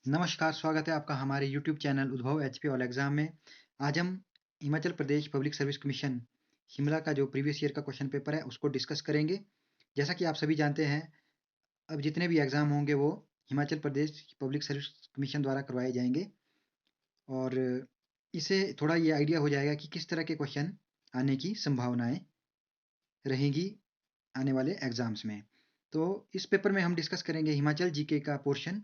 नमस्कार, स्वागत है आपका हमारे यूट्यूब चैनल उद्भव एचपी ऑल एग्जाम में। आज हम Himachal Pradesh public service commission Shimla का जो प्रीवियस ईयर का क्वेश्चन पेपर है उसको डिस्कस करेंगे। जैसा कि आप सभी जानते हैं, अब जितने भी एग्जाम होंगे वो Himachal Pradesh public service commission द्वारा करवाए जाएंगे और इससे थोड़ा ये आइडिया हो जाएगा कि किस तरह के क्वेश्चन आने की संभावनाएं रहेंगी आने वाले एग्जाम्स में। तो इस पेपर में हम डिस्कस करेंगे हिमाचल जीके का पोर्शन।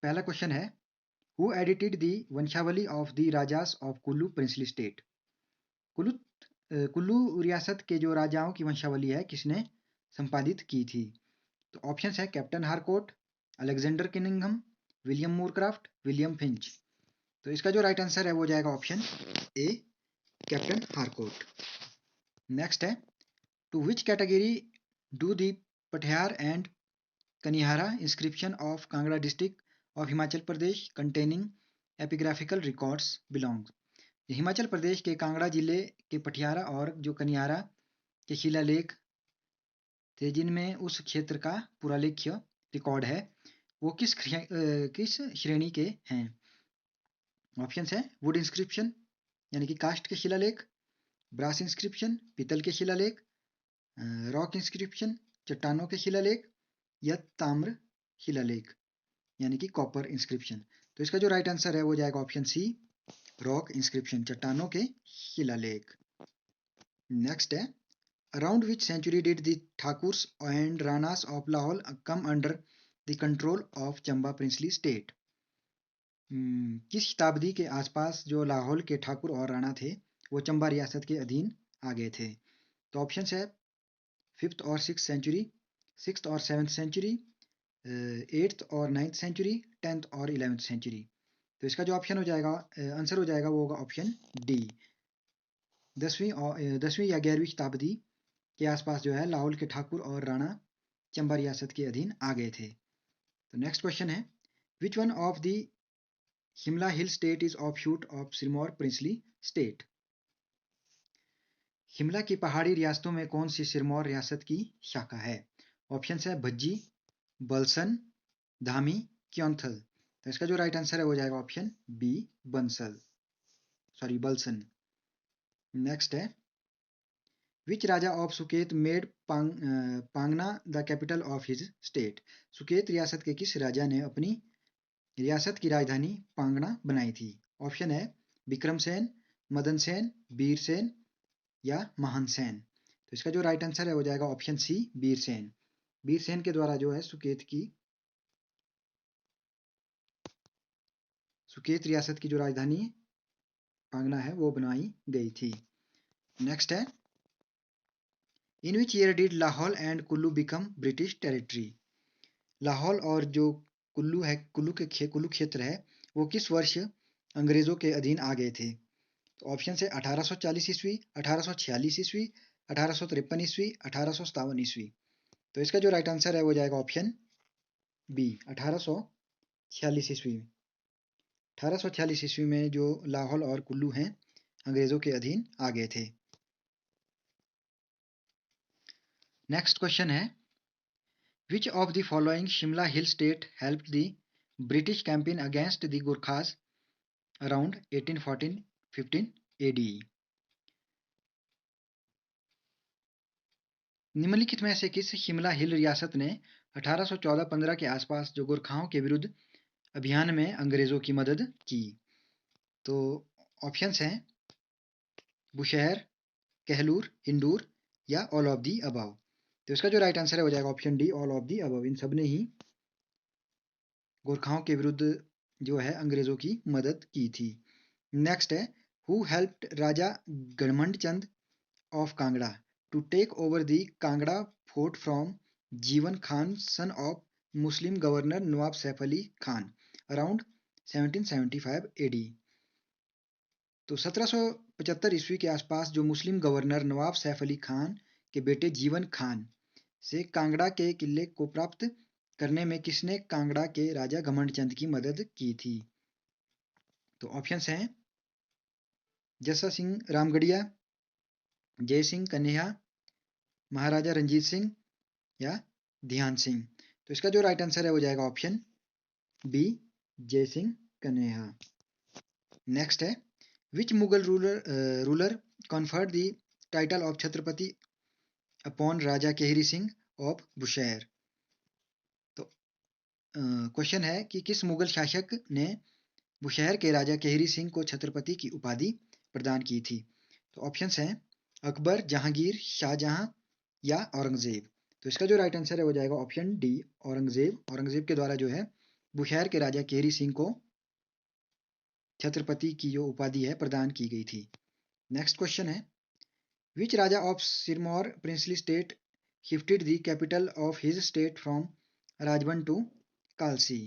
पहला क्वेश्चन है, Who edited the वंशावली of the rajas of Kullu princely state? Kullu रियासत के जो राजाओं की वंशावली है किसने संपादित की थी? तो ऑप्शंस है captain Harcourt, Alexander Cunningham, William Moorcroft, William Finch. तो इसका जो राइट आंसर है वो जाएगा option A, captain Harcourt. Next है, to which category do the Pathiar and Kanihara inscription of Kangra district of Himachal Pradesh containing epigraphical records belong? Himachal Pradesh के कांगड़ा जिले के पटियारा और जो कनिहारा के शिलालेख थे जिनमें उस क्षेत्र का पुरालेख्य रिकॉर्ड है वो किस श्रेणी के हैं? ऑप्शंस है वुड इंस्क्रिप्शन यानी कि काष्ठ के शिलालेख, ब्रास इंस्क्रिप्शन पीतल के शिलालेख, रॉक इंस्क्रिप्शन चट्टानों के शिलालेख, या ताम्र शिलालेख यानी कि कॉपर इंस्क्रिप्शन। तो इसका जो राइट आंसर है वो जाएगा ऑप्शन सी, रॉक इंस्क्रिप्शन चट्टानों के शिलालेख। नेक्स्ट है, around which century did the Thakurs and Ranas of Lahaul come under the control of Chamba princely state? किस शताब्दी के आसपास जो लाहौल के ठाकुर और राणा थे वो चंबा रियासत के अधीन आ गए थे? तो ऑप्शन है 5th और 6th सेंचुरी, 6th और 7th सेंचुरी, 8th और 9th सेंचुरी, 10th और 11th सेंचुरी। तो इसका जो ऑप्शन हो जाएगा, आंसर हो जाएगा वो होगा ऑप्शन डी, 10वीं या 11वीं शताब्दी के आसपास जो है लाहौल के ठाकुर और राणा चंबा रियासत के अधीन आ गए थे। तो नेक्स्ट क्वेश्चन है, which one of the Shimla hill state is offshoot of Sirmaur princely state? Shimla की पहाड़ी रियासतों में कौन सी सिरमौर रियासत की शाखा है? ऑप्शन है भज्जी, बलसन, धामी, क्योंथल। तो इसका जो राइट आंसर है वो जाएगा ऑप्शन बी, बलसन। नेक्स्ट है, which raja of Suket made Pangna the capital of his state? Suket रियासत के किस राजा ने अपनी रियासत की राजधानी पांगना बनाई थी? ऑप्शन है विक्रम सेन, मदन सेन, बीर सेन, या महान सेन। तो इसका जो राइट आंसर है वो जाएगा ऑप्शन सी, बीर सेन। बीर सेन के द्वारा जो है सुकेत रियासत की जो राजधानी पांगना है वो बनाई गई थी। नेक्स्ट है, in which year did Lahaul and Kullu become British territory? Lahaul और जो कुल्लू है, कुल्लू क्षेत्र है वो किस वर्ष अंग्रेजों के अधीन आ गए थे? तो ऑप्शन है 1840 ईस्वी, 1846 ईस्वी, 1853 ईस्वी, 1857 ईस्वी। तो इसका जो राइट आंसर है वो जाएगा ऑप्शन बी, 1846 ईस्वी। 1846 ईस्वी में जो लाहौल और कुल्लू हैं अंग्रेजों के अधीन आ गए थे। नेक्स्ट क्वेश्चन है, which of the following Shimla hill state helped the British campaign against the Gurkhas around 1814-15 AD? निम्नलिखित में से किस शिमला हिल रियासत ने 1814-15 के आसपास जो गुरखाओं के विरुद्ध अभियान में अंग्रेजों की मदद की? तो ऑप्शंस हैं बुशहर, कहलूर, हिंडूर, या ऑल ऑफ दी अबव। तो इसका जो राइट आंसर है हो जाएगा option D, all of the above. इन सब ने ही गोरखाओं के विरुद्ध जो है अंग्रेजों की मदद की थी। नेक्स्ट है, who helped raja Ghamand Chand of Kangra to take over the Kangra fort from Jiwan Khan son of Muslim governor Nawab Saif Ali Khan around 1775 AD? तो 1775 ईस्वी के आसपास जो मुस्लिम गवर्नर नवाब सैफ अली खान के बेटे जीवन खान से कांगड़ा के किले को प्राप्त करने में किसने कांगड़ा के राजा घमंड चंद की मदद की थी? तो ऑप्शंस हैं जस्सा सिंह रामगढ़िया, जय सिंह कन्हैया, महाराजा रंजीत सिंह, या ध्यान सिंह। तो इसका जो राइट आंसर है वो जाएगा option B Jaisingh Kanhaiya. Next है, which Mughal ruler conferred the title of Chhatrapati upon raja Kehri Singh of Bushahr. तो क्वेश्चन है कि किस मुगल शासक ने बुशहर के राजा केहरी सिंह को छत्रपति की उपाधि प्रदान की थी। तो ऑप्शंस हैं अकबर, जहांगीर, शाहजहां या औरंगजेब। तो इसका जो राइट आंसर है वो जाएगा ऑप्शन डी औरंगजेब। औरंगजेब के द्वारा जो है बुशहर के राजा केहरी सिंह को छत्रपति की जो उपाधि है प्रदान की गई थी। नेक्स्ट क्वेश्चन है, which raja of Sirmaur princely state shifted the capital of his state from Rajban to Kalsi.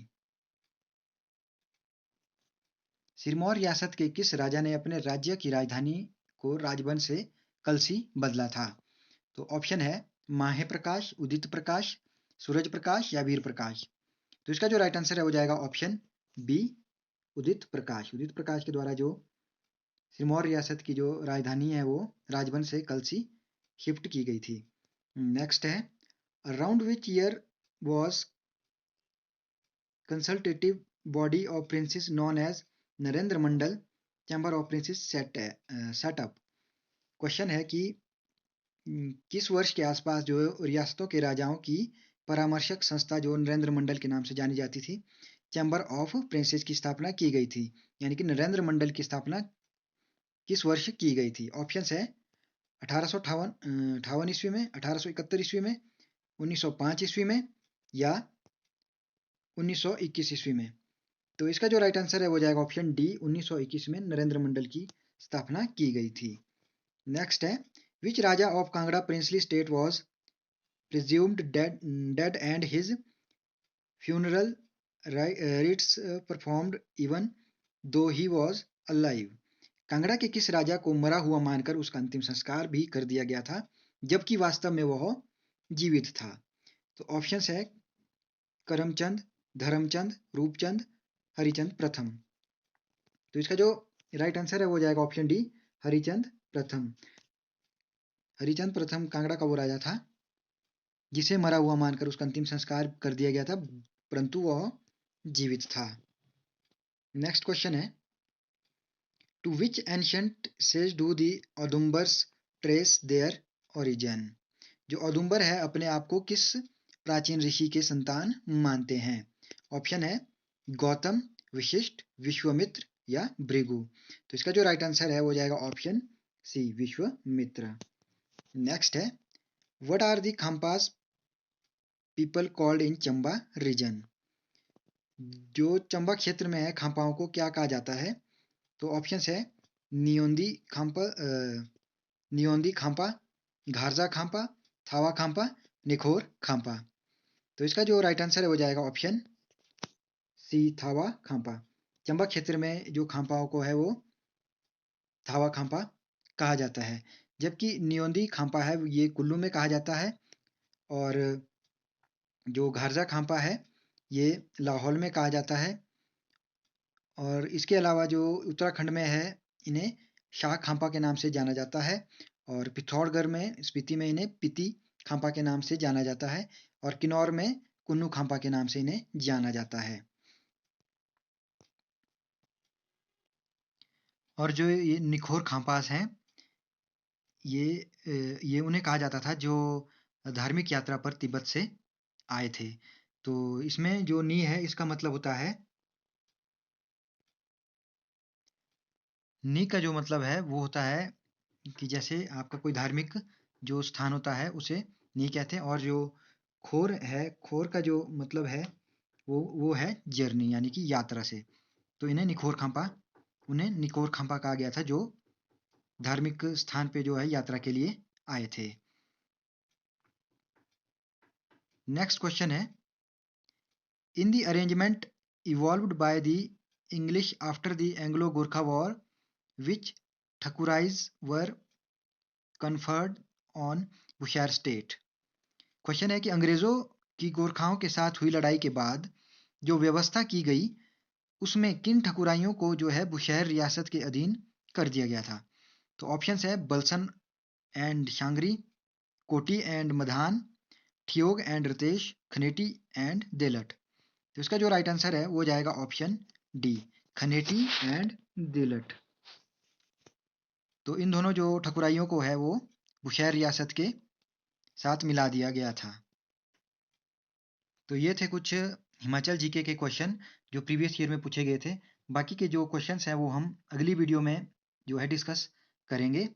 Sirmaur रियासत के किस राजा ने अपने राज्य की राजधानी को राजबन से कलसी बदला था। तो ऑप्शन है माहे प्रकाश, उदित प्रकाश, सूरज प्रकाश या वीर प्रकाश। तो इसका जो राइट आंसर है वो जाएगा ऑप्शन बी उदित प्रकाश। उदित प्रकाश के द्वारा जो सिरमौर रियासत की जो राजधानी है वो राजबन से कलसी शिफ्ट की गई थी। नेक्स्ट है, around which year was consultative body of princes known as Narendra Mandal chamber of princes setup. Question है कि किस वर्ष के आसपास जो रियासतों के राजाओं की परामर्शक संस्था जो नरेंद्र मंडल के नाम से जानी जाती थी, चैम्बर ऑफ प्रिंसेस की स्थापना की गई थी, यानी कि नरेंद्र मंडल की स्थापना किस वर्ष की गई थी। ऑप्शंस है 1858 ईस्वी में, 1871 ईस्वी में, 1905 ईस्वी में या 1921 ईस्वी में। तो इसका जो राइट आंसर है वो जाएगा ऑप्शन डी 1921 में नरेंद्र मंडल की स्थापना की गई थी। नेक्स्ट है, which raja of Kangra princely state was presumed dead and his funeral rites performed even though he was alive. Kangra के किस राजा को मरा हुआ मानकर उसका अंतिम संस्कार भी कर दिया गया था जबकि वास्तव में वह जीवित था। तो ऑप्शंस है करमचंद, धर्मचंद, रूपचंद, हरिचंद प्रथम। तो इसका जो राइट आंसर है वो जाएगा ऑप्शन डी हरिचंद प्रथम। हरिचंद प्रथम कांगड़ा का वो राजा था जिसे मरा हुआ मानकर उसका अंतिम संस्कार कर दिया गया था परंतु वह जीवित था। नेक्स्ट क्वेश्चन है, to which ancient sage do the Audumbaras trace their origin. जो औदुंबर है अपने आप को किस प्राचीन ऋषि के संतान मानते हैं। ऑप्शन है गौतम, वशिष्ठ, विश्वामित्र या भृगु। तो इसका जो राइट आंसर है वो जाएगा ऑप्शन सी विश्वामित्र। नेक्स्ट है, what are the Khampas people called in Chamba region. जो चंबा क्षेत्र में है खाम्पाओं को क्या कहा जाता है। तो ऑप्शंस है नियोंदी खाम्पा, नियोंदी खाम्पा, घारजा खाम्पा, थावा खाम्पा, निखोर खाम्पा। तो इसका जो राइट आंसर है वो जाएगा ऑप्शन सी थावा खाम्पा। चंबा क्षेत्र में जो खाम्पाओं को है वो थावा खाम्पा कहा जाता है, जबकि नियोंदी खाम्पा है ये कुल्लू में कहा जाता है और जो घारजा खाम्पा है ये लाहौल में कहा जाता है और इसके अलावा जो उत्तराखंड में है इन्हें शाह खाम्पा के नाम से जाना जाता है और पिथौरागढ़ में स्पीति में इन्हें पिती खाम्पा के नाम से जाना जाता है और किन्नौर में कुन्नू खाम्पा के नाम से इन्हें जाना जाता है। और जो ये निखोर खाम्पास हैं ये उन्हें कहा जाता था जो धार्मिक यात्रा पर तिब्बत से आए थे। तो इसमें जो नी है इसका मतलब होता है, नी का जो मतलब है वो होता है कि जैसे आपका कोई धार्मिक जो स्थान होता है उसे नी कहते हैं और जो खोर है, खोर का जो मतलब है वो है जर्नी यानी कि यात्रा से। तो इन्हें निखोर खाम्पा, उन्हें निकोर खाम्पा कहा गया था जो धार्मिक स्थान पे जो है यात्रा के लिए आए थे। नेक्स्ट क्वेश्चन है, in the arrangement evolved by the English after the Anglo Gorkha war which thakurais were conferred on Bushahr state. Question है कि अंग्रेजों की गोरखाओं के साथ हुई लड़ाई के बाद जो व्यवस्था की गई उसमें किन ठकुराइयों को जो है बुशहर रियासत के अधीन कर दिया गया था। तो ऑप्शंस है Balsan and Shangri, Koti and Madhan, Theog and Ratesh, Khaneti and Delath. तो इसका जो राइट आंसर है वो जाएगा option D, Khaneti and Delath. तो इन दोनों जो ठकुराइयों को है वो बुशैर रियासत के साथ मिला दिया गया था। तो ये थे कुछ हिमाचल जीके के क्वेश्चन जो प्रीवियस ईयर में पूछे गए थे। बाकी के जो क्वेश्चंस हैं वो हम अगली वीडियो में जो है डिस्कस करेंगे।